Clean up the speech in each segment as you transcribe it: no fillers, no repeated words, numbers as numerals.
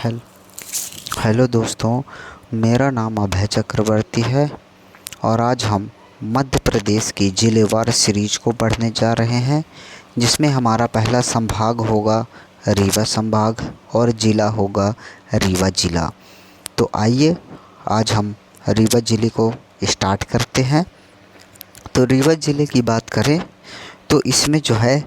Hello hello दोस्तों, मेरा नाम अभय चक्रवर्ती है और आज हम मध्य प्रदेश की जिलेवार सीरीज को पढ़ने जा रहे हैं, जिसमें हमारा पहला संभाग होगा रीवा संभाग और ज़िला होगा रीवा ज़िला। तो आइए आज हम रीवा ज़िले को स्टार्ट करते हैं। तो रीवा ज़िले की बात करें तो इसमें जो है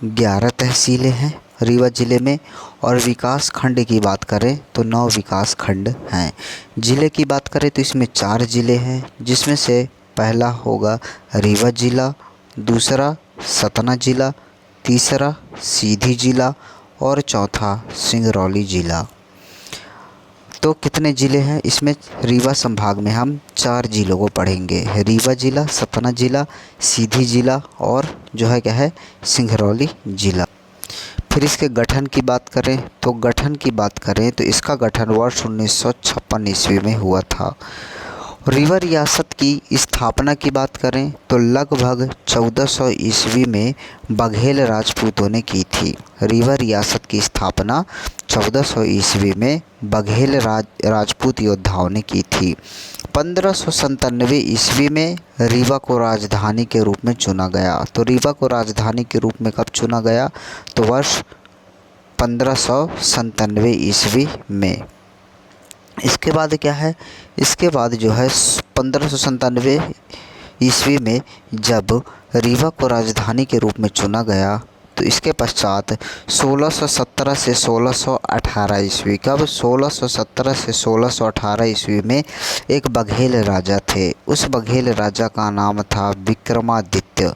11 तहसीलें हैं रीवा ज़िले में, और विकास खंड की बात करें तो 9 विकास खंड हैं। ज़िले की बात करें तो इसमें 4 ज़िले हैं, जिसमें से पहला होगा रीवा ज़िला, दूसरा सतना ज़िला, तीसरा सीधी ज़िला और चौथा सिंगरौली ज़िला। तो कितने ज़िले हैं इसमें? रीवा संभाग में हम 4 ज़िलों को पढ़ेंगे, रीवा ज़िला, सतना ज़िला, सीधी ज़िला और जो है क्या है सिंगरौली ज़िला। फिर इसके गठन की बात करें तो इसका गठन वर्ष 1956 ईस्वी में हुआ था। रीवा रियासत की स्थापना की बात करें तो लगभग 1400 ईस्वी में बघेल राजपूतों ने की थी। रीवा रियासत की स्थापना 1400 ईस्वी में बघेल राजपूत योद्धाओं ने की थी। 1597 ईस्वी में रीवा को राजधानी के रूप में चुना गया। तो रीवा को राजधानी के रूप में कब चुना गया? तो वर्ष 1597 ईस्वी में। इसके बाद क्या है? इसके बाद जो है 1597 ईस्वी में जब रीवा को राजधानी के रूप में चुना गया, तो इसके पश्चात 1617 से 1618 ईस्वी, कब 1617 से 1618 ईस्वी में एक बघेल राजा थे। उस बघेल राजा का नाम था विक्रमादित्य।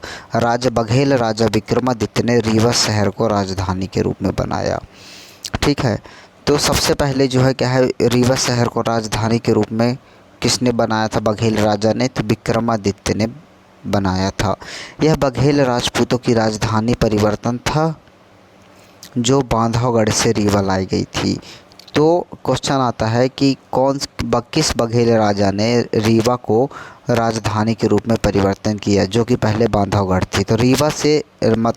बघेल राजा विक्रमादित्य ने रीवा शहर को राजधानी के रूप में बनाया। ठीक है, तो सबसे पहले जो है क्या है, रीवा शहर को राजधानी के रूप में किसने बनाया था? बघेल राजा ने, तो विक्रमादित्य ने बनाया था। यह बघेल राजपूतों की राजधानी परिवर्तन था जो बांधवगढ़ से रीवा लाई गई थी। तो क्वेश्चन आता है कि किस बघेल राजा ने रीवा को राजधानी के रूप में परिवर्तन किया, जो कि पहले बांधवगढ़ थी। तो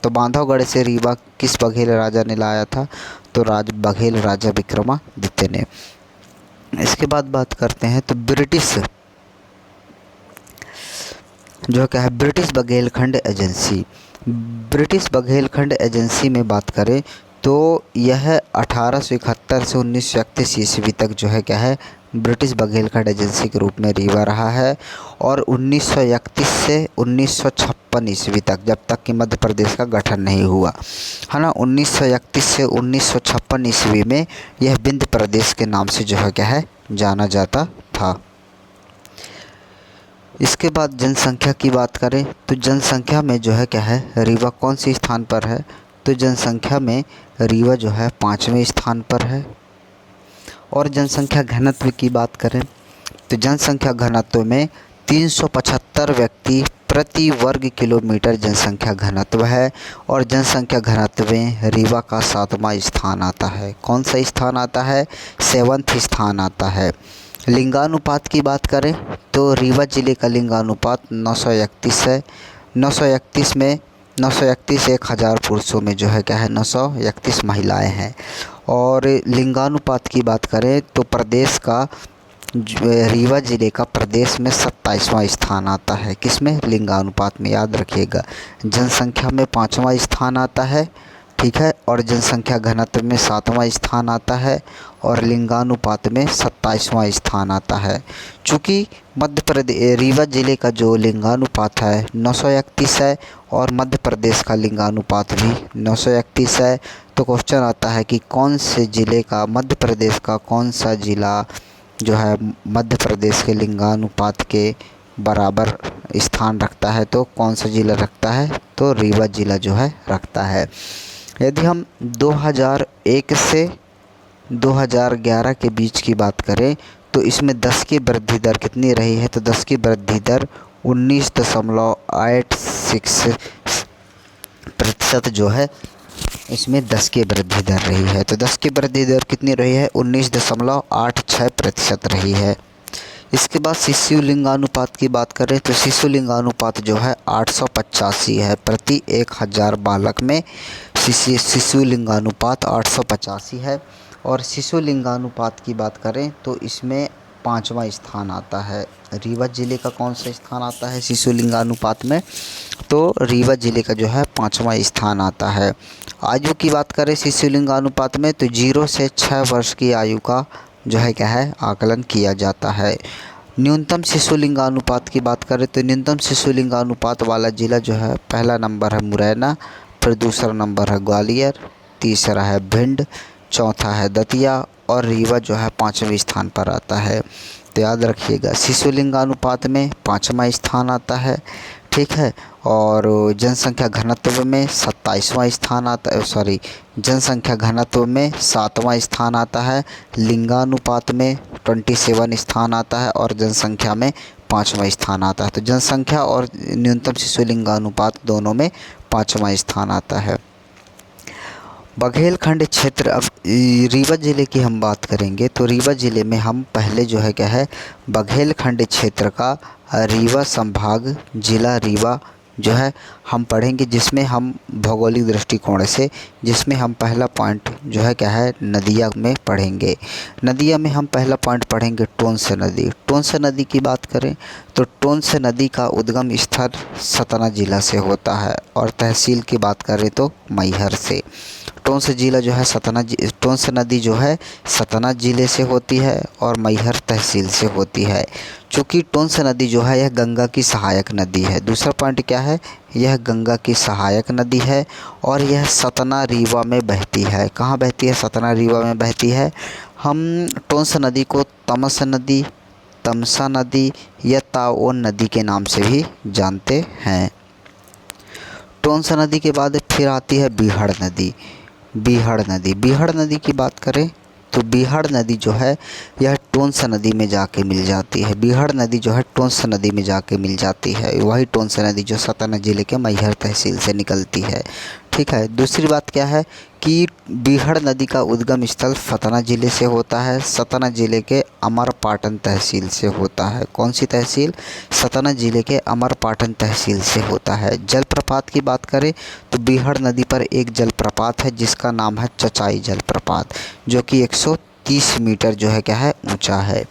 बांधवगढ़ से रीवा किस बघेल राजा ने लाया था? तो बघेल राजा विक्रमादित्य ने। इसके बाद बात करते हैं तो ब्रिटिश जो क्या है British Baghelkhand agency. British Baghelkhand agency में बात करें तो यह 1871 से 1931 ईस्वी तक जो है क्या है ब्रिटिश बघेलखंड एजेंसी के रूप में रीवा रहा है, और 1931 से 1956 ईस्वी तक, जब तक कि मध्य प्रदेश का गठन नहीं हुआ, है ना। 1931 से 1956 ईस्वी में यह विंध्य प्रदेश के नाम से जो है क्या है जाना जाता था। इसके बाद जनसंख्या की बात करें तो जनसंख्या में जो है क्या है रीवा कौन सी स्थान पर है? तो जनसंख्या में रीवा जो है 5वें स्थान पर है। और जनसंख्या घनत्व की बात करें तो जनसंख्या घनत्व में 375 व्यक्ति प्रति वर्ग किलोमीटर जनसंख्या घनत्व है, और जनसंख्या घनत्व में रीवा का 7वां स्थान आता है। कौन सा स्थान आता है? 7वां स्थान आता है। लिंगानुपात की बात करें तो रीवा ज़िले का लिंगानुपात 931 है। 931 में 931 1000 पुरुषों में जो है क्या है 931 महिलाएं हैं। और लिंगानुपात की बात करें तो रीवा ज़िले का प्रदेश में 27वां स्थान आता है। किसमें? लिंगानुपात में, याद रखिएगा। जनसंख्या में 5वां स्थान आता है, ठीक है, और जनसंख्या घनत्व में 7वां स्थान आता है, और लिंगानुपात में 27वां स्थान आता है। चूँकि रीवा ज़िले का जो लिंगानुपात है 931 है, और मध्य प्रदेश का लिंगानुपात भी 931 है, तो क्वेश्चन आता है कि कौन से ज़िले का, मध्य प्रदेश का कौन सा ज़िला जो है मध्य प्रदेश के लिंगानुपात के बराबर स्थान रखता है? तो कौन सा ज़िला रखता है? तो रीवा ज़िला जो है रखता है। यदि हम 2001 से 2011 के बीच की बात करें तो इसमें 10 की वृद्धि दर कितनी रही है? तो 10 की वृद्धि दर 19.86% जो है इसमें 10 की वृद्धि दर रही है। तो 10 की वृद्धि दर कितनी रही है? 19.86% रही है। इसके बाद शिशु लिंगानुपात की बात करें तो शिशु लिंगानुपात जो है 885 है। प्रति 1000 बालक में शिशु लिंगानुपात 885 है। और शिशु लिंगानुपात की बात करें तो इसमें 5वां स्थान आता है। रीवा ज़िले का कौन सा स्थान आता है शिशु लिंगानुपात में? तो रीवा ज़िले का जो है 5वां स्थान आता है। आयु की बात करें शिशु लिंगानुपात में तो 0 से 6 वर्ष की आयु का जो है क्या है आकलन किया जाता है। न्यूनतम शिशु लिंगानुपात की बात करें तो न्यूनतम शिशु लिंगानुपात वाला ज़िला जो है पहला नंबर है मुरैना, फिर दूसरा नंबर है ग्वालियर, तीसरा है भिंड, चौथा है दतिया और रीवा जो है 5वें स्थान पर आता है। तो याद रखिएगा शिशु लिंगानुपात में 5वां स्थान आता है, ठीक है। और जनसंख्या घनत्व में 27वां स्थान आता है, जनसंख्या घनत्व में 7वां स्थान आता है। लिंगानुपात में 27 स्थान आता है और जनसंख्या में 5वां स्थान आता है। तो जनसंख्या और न्यूनतम शिशु लिंगानुपात दोनों में 5वां स्थान आता है। बघेलखंड क्षेत्र, अब रीवा ज़िले की हम बात करेंगे तो रीवा ज़िले में हम पहले जो है क्या है बघेलखंड क्षेत्र का रीवा संभाग जिला रीवा जो है हम पढ़ेंगे, जिसमें हम भौगोलिक दृष्टिकोण से जिसमें हम पहला पॉइंट जो है क्या है नदिया में पढ़ेंगे। नदिया में हम पहला पॉइंट पढ़ेंगे टोंस नदी। टोंस नदी की बात करें तो टोंस नदी का उद्गम स्थल सतना जिला से होता है और तहसील की बात करें तो मैहर से। टोंस जिला जो है टोंस नदी जो है सतना ज़िले से होती है और मैहर तहसील से होती है। चूँकि टोंस नदी जो है यह गंगा की सहायक नदी है। दूसरा पॉइंट क्या है, यह गंगा की सहायक नदी है और यह सतना रीवा में बहती है। कहाँ बहती है? सतना रीवा में बहती है। हम टोंस नदी को तमस नदी, तमसा नदी या ताओन नदी के नाम से भी जानते हैं। टोंस नदी के बाद फिर आती है बीहड़ नदी। बीहड़ नदी की बात करें तो बीहड़ नदी जो है यह टोंस नदी में जाके मिल जाती है। बीहड़ नदी जो है टोंस नदी में जाके मिल जाती है। वही टोंस नदी जो सतना ज़िले के मैहर तहसील से निकलती है, ठीक है। दूसरी बात क्या है कि बीहड़ नदी का उद्गम स्थल सतना ज़िले से होता है। सतना ज़िले के अमरपाटन तहसील से होता है। कौन सी तहसील? सतना ज़िले के अमरपाटन तहसील से होता है। जलप्रपात की बात करें तो बीहड़ नदी पर एक जलप्रपात है जिसका नाम है चचाई जलप्रपात, जो कि 130 मीटर जो है क्या है ऊंचा है।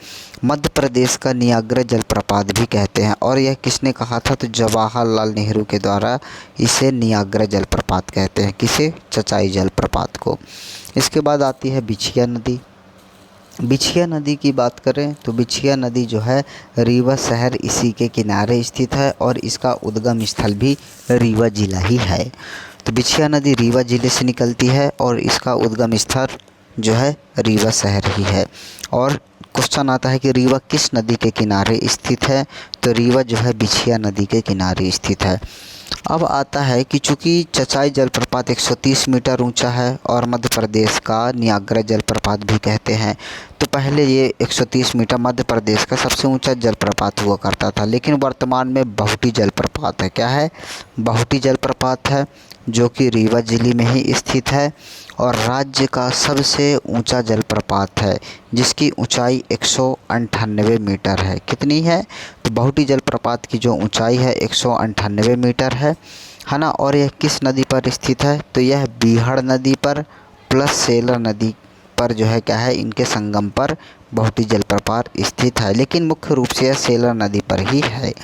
मध्य प्रदेश का नियाग्रा जलप्रपात भी कहते हैं। और यह किसने कहा था? तो जवाहरलाल नेहरू के द्वारा इसे नियाग्रा जलप्रपात कहते हैं। किसे? चचाई जलप्रपात को। इसके बाद आती है बिछिया नदी। बिछिया नदी की बात करें तो बिछिया नदी जो है रीवा शहर इसी के किनारे स्थित है और इसका उद्गम स्थल भी रीवा जिला ही है। तो बिछिया नदी रीवा जिले से निकलती है और इसका उद्गम स्थल जो है रीवा शहर ही है। और क्वेश्चन आता है कि रीवा किस नदी के किनारे स्थित है? तो रीवा जो है बिछिया नदी के किनारे स्थित है। अब आता है कि चूँकि चचाई जलप्रपात 130 मीटर ऊंचा है और मध्य प्रदेश का नियाग्रा जलप्रपात भी कहते हैं, तो पहले ये 130 मीटर मध्य प्रदेश का सबसे ऊंचा जलप्रपात हुआ करता था। लेकिन वर्तमान में बहुटी जलप्रपात है। क्या है? बहुटी जलप्रपात है, जो कि रीवा जिले में ही स्थित है और राज्य का सबसे ऊंचा जलप्रपात है, जिसकी ऊंचाई 198 मीटर है। कितनी है? तो बहुटी जलप्रपात की जो ऊंचाई है 198 मीटर है ना। और यह किस नदी पर स्थित है? तो यह बीहड़ नदी पर प्लस सेलर नदी पर जो है क्या है इनके संगम पर बहुटी जलप्रपात स्थित है। लेकिन मुख्य रूप से यह सेलर नदी पर ही है।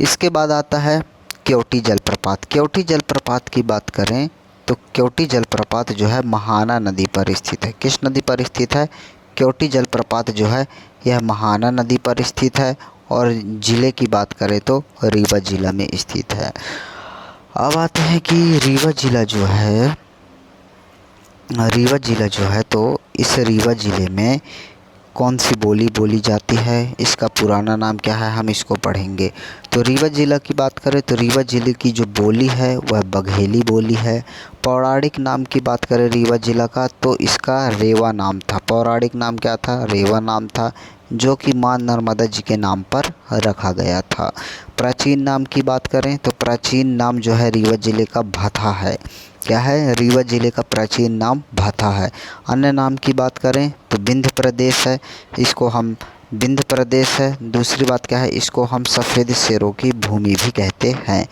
इसके बाद आता है केवटी जलप्रपात। केवटी जलप्रपात की बात करें तो केवटी जलप्रपात जो है महाना नदी पर स्थित है। किस नदी पर स्थित है? केवटी जलप्रपात जो है यह महाना नदी पर स्थित है और ज़िले की बात करें तो रीवा जिला में स्थित है। अब आते हैं कि रीवा जिला जो है तो इस रीवा ज़िले में कौन सी बोली बोली जाती है, इसका पुराना नाम क्या है, हम इसको पढ़ेंगे। तो रीवा ज़िला की बात करें तो रीवा ज़िले की जो बोली है वह बघेली बोली है। पौराणिक नाम की बात करें रीवा ज़िला का तो इसका रेवा नाम था। पौराणिक नाम क्या था, रेवा नाम था, जो कि माँ नर्मदा जी के नाम पर रखा गया था। प्राचीन नाम की बात करें तो प्राचीन नाम जो है रीवा ज़िले का भथा है। क्या है, रीवा ज़िले का प्राचीन नाम भथा है। अन्य नाम की बात करें तो विंध्य प्रदेश है, इसको हम विंध्य प्रदेश है। दूसरी बात क्या है, इसको हम सफ़ेद शेरों की भूमि भी कहते हैं।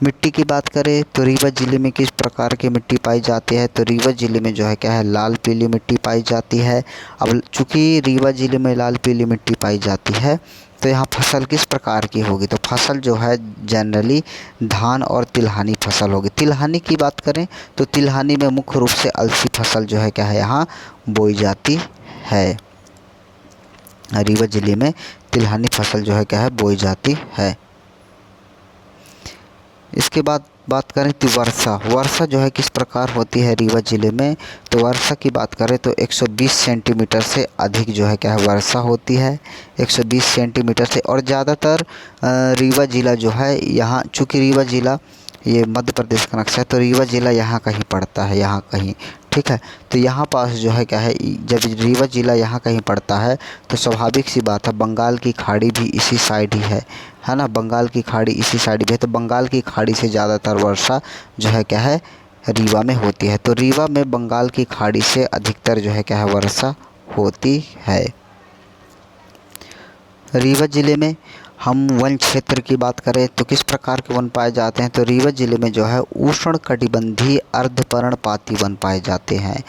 मिट्टी की बात करें तो रीवा ज़िले में किस प्रकार की मिट्टी पाई जाती है, तो रीवा ज़िले में जो है क्या है, लाल पीली मिट्टी पाई जाती है। अब चूँकि रीवा ज़िले में लाल पीली मिट्टी पाई जाती है तो यहाँ फसल किस प्रकार की होगी, तो फसल जो है जनरली धान और तिलहनी फसल होगी। तिलहनी की बात करें तो तिलहनी में मुख्य रूप से अलसी फसल जो है क्या है, यहाँ बोई जाती है। रीवा ज़िले में तिलहनी फसल जो है क्या है, बोई जाती है। इसके बाद बात करें तो वर्षा जो है किस प्रकार होती है रीवा ज़िले में, तो वर्षा की बात करें तो 120 सेंटीमीटर से अधिक जो है क्या है, वर्षा होती है 120 सेंटीमीटर से। और ज़्यादातर रीवा ज़िला जो है यहाँ, चूँकि रीवा ज़िला ये मध्य प्रदेश का नक्शा है तो रीवा ज़िला यहाँ कहीं पड़ता है, यहाँ कहीं, ठीक है। तो यहाँ पास जो है क्या है, जब रीवा ज़िला यहाँ कहीं पड़ता है तो स्वाभाविक सी बात है बंगाल की खाड़ी भी इसी साइड ही है ना, बंगाल की खाड़ी इसी साइड भी है। तो बंगाल की खाड़ी से ज़्यादातर वर्षा जो है क्या है, रीवा में होती है। तो रीवा में बंगाल की खाड़ी से अधिकतर जो है क्या है, वर्षा होती है। रीवा ज़िले में हम वन क्षेत्र की बात करें तो किस प्रकार के वन पाए जाते हैं, तो रीवा ज़िले में जो है उष्णकटिबंधीय अर्धपर्णपाती वन पाए जाते हैं।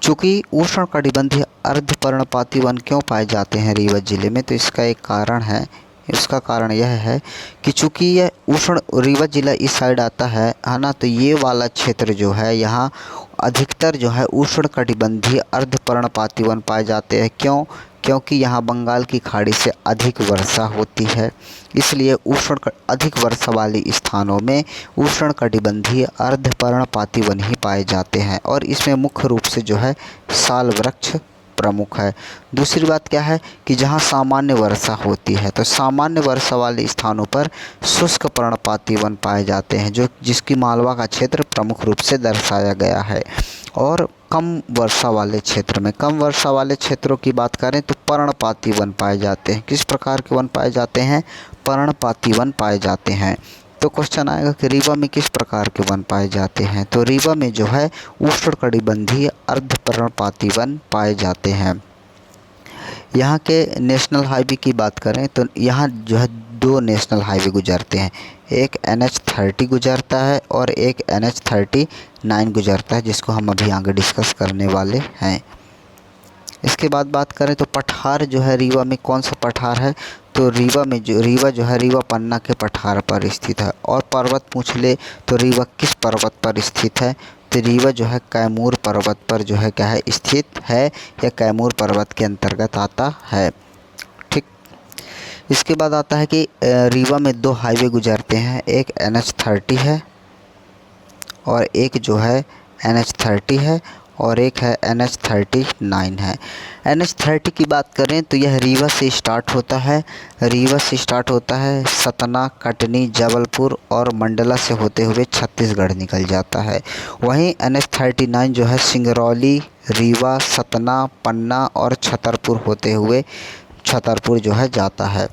चूँकि उष्णकटिबंधीय अर्धपर्णपाती वन क्यों पाए जाते हैं रीवा ज़िले में, तो इसका एक कारण है। इसका कारण यह है कि चूँकि यह रीवा ज़िला इस साइड आता है ना, तो ये वाला क्षेत्र जो है यहाँ अधिकतर जो है उष्णकटिबंधीय अर्धपर्णपाती वन पाए जाते हैं। क्योंकि यहाँ बंगाल की खाड़ी से अधिक वर्षा होती है, इसलिए अधिक वर्षा वाले स्थानों में उष्णकटिबंधीय अर्धपर्णपाती वन ही पाए जाते हैं। और इसमें मुख्य रूप से जो है साल वृक्ष प्रमुख है। दूसरी बात क्या है कि जहाँ सामान्य वर्षा होती है तो सामान्य वर्षा वाले स्थानों पर शुष्क पर्णपाती वन पाए जाते हैं, जिसकी मालवा का क्षेत्र प्रमुख रूप से दर्शाया गया है। और कम वर्षा वाले क्षेत्रों की बात करें तो पर्णपाती वन पाए जाते हैं। किस प्रकार के वन पाए जाते हैं, पर्णपाती वन पाए जाते हैं। तो क्वेश्चन आएगा कि रीवा में किस प्रकार के वन पाए जाते हैं, तो रीवा में जो है उष्णकटिबंधीय अर्धपर्णपाती वन पाए जाते हैं। यहाँ के नेशनल हाईवे की बात करें तो यहाँ जो है 2 नेशनल हाईवे गुजरते हैं, एक NH30 गुजरता है और एक NH39 गुजरता है, जिसको हम अभी आगे डिस्कस करने वाले हैं। इसके बाद बात करें तो पठार जो है रीवा में कौन सा पठार है, तो रीवा जो है रीवा पन्ना के पठार पर स्थित है। और पर्वत पूछ ले तो रीवा किस पर्वत पर स्थित है, तो रीवा जो है कैमूर पर्वत पर जो है क्या है, स्थित है या कैमूर पर्वत के अंतर्गत आता है, ठीक। इसके बाद आता है कि रीवा में 2 हाईवे गुजरते हैं, एक NH30 है और एक जो है NH30 है और एक है NH39 है। NH30 की बात करें तो यह रीवा से स्टार्ट होता है, सतना, कटनी, जबलपुर और मंडला से होते हुए छत्तीसगढ़ निकल जाता है। वहीं NH39 जो है सिंगरौली, रीवा, सतना, पन्ना और छतरपुर होते हुए छतरपुर जो है जाता है।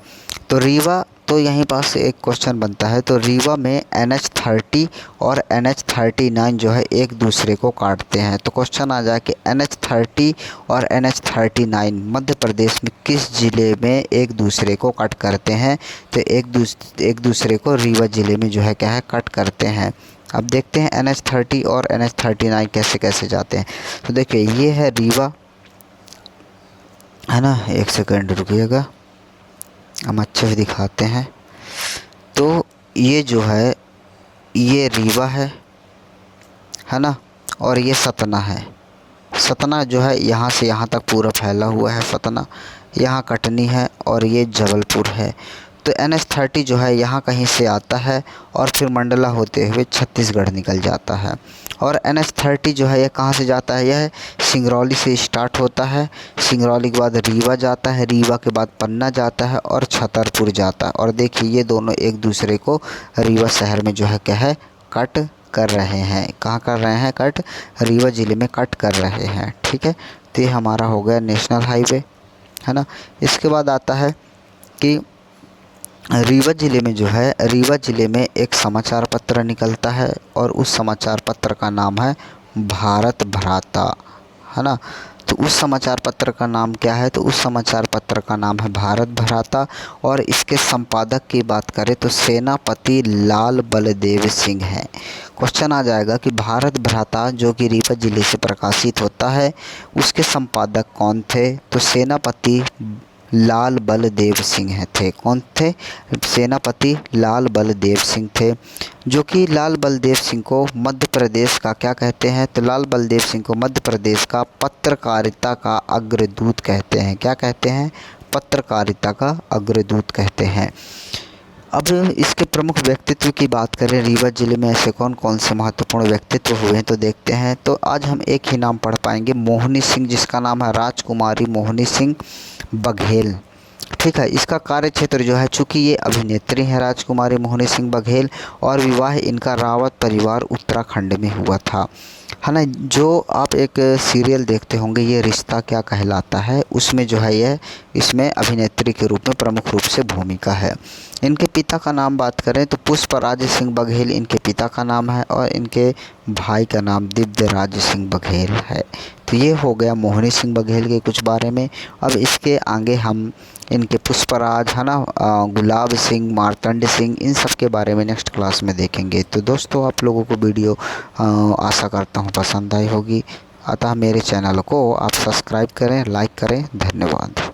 तो रीवा, तो यहीं पास एक क्वेश्चन बनता है, तो रीवा में NH30 और NH39 जो है एक दूसरे को काटते हैं। तो क्वेश्चन आ जाए कि NH30 और NH39 मध्य प्रदेश में किस ज़िले में एक दूसरे को कट करते हैं, तो एक दूसरे को रीवा ज़िले में जो है क्या है, कट करते हैं। अब देखते हैं NH30 और NH39 कैसे कैसे जाते हैं। तो देखिए ये है रीवा, है ना, एक सेकंड रुकिएगा, हम अच्छे से दिखाते हैं। तो ये जो है ये रीवा है ना, और ये सतना है। सतना जो है यहाँ से यहाँ तक पूरा फैला हुआ है सतना, यहाँ कटनी है और ये जबलपुर है। तो NH-30 जो है यहाँ कहीं से आता है और फिर मंडला होते हुए छत्तीसगढ़ निकल जाता है। और NH-30 जो है यह कहाँ से जाता है, यह सिंगरौली से स्टार्ट होता है, सिंगरौली के बाद रीवा जाता है, रीवा के बाद पन्ना जाता है और छतरपुर जाता है। और देखिए ये दोनों एक दूसरे को रीवा शहर में जो है क्या है, कट कर रहे हैं। कहाँ कर रहे हैं कट, रीवा ज़िले में कट कर रहे हैं। ठीक है, तो ये हमारा हो गया नेशनल हाईवे, है ना। इसके बाद आता है कि रीवा ज़िले में जो है, रीवा ज़िले में एक समाचार पत्र निकलता है और उस समाचार पत्र का नाम है भारत भ्राता, है ना। तो उस समाचार पत्र का नाम क्या है, तो उस समाचार पत्र का नाम है भारत भ्राता। और इसके संपादक की बात करें तो सेनापति लाल बलदेव सिंह हैं। क्वेश्चन आ जाएगा कि भारत भ्राता जो कि रीवा ज़िले से प्रकाशित होता है, उसके संपादक कौन थे, तो सेनापति लाल बलदेव सिंह थे। कौन थे, सेनापति लाल बलदेव सिंह थे, जो कि लाल बलदेव सिंह को मध्य प्रदेश का क्या कहते हैं, तो लाल बलदेव सिंह को मध्य प्रदेश का पत्रकारिता का अग्रदूत कहते हैं। क्या कहते हैं, पत्रकारिता का अग्रदूत कहते हैं। अब इसके प्रमुख व्यक्तित्व की बात करें, रीवा ज़िले में ऐसे कौन कौन से महत्वपूर्ण व्यक्तित्व हुए हैं तो देखते हैं। तो आज हम एक ही नाम पढ़ पाएंगे, मोहिनी सिंह, जिसका नाम है राजकुमारी मोहिनी सिंह बघेल। ठीक है, इसका कार्य क्षेत्र जो है, चूँकि ये अभिनेत्री हैं राजकुमारी मोहिनी सिंह बघेल, और विवाह इनका रावत परिवार उत्तराखंड में हुआ था, है ना। जो आप एक सीरियल देखते होंगे, ये रिश्ता क्या कहलाता है, उसमें जो है यह इसमें अभिनेत्री के रूप में प्रमुख रूप से भूमिका है। इनके पिता का नाम बात करें तो पुष्पराज सिंह बघेल इनके पिता का नाम है, और इनके भाई का नाम दिव्यराज सिंह बघेल है। तो ये हो गया मोहिनी सिंह बघेल के कुछ बारे में। अब इसके आगे हम इनके पुष्पराज, है ना, गुलाब सिंह, मार्तंड सिंह, इन सब के बारे में नेक्स्ट क्लास में देखेंगे। तो दोस्तों, आप लोगों को वीडियो आशा करता हूँ पसंद आई होगी, अतः मेरे चैनल को आप सब्सक्राइब करें, लाइक करें। धन्यवाद।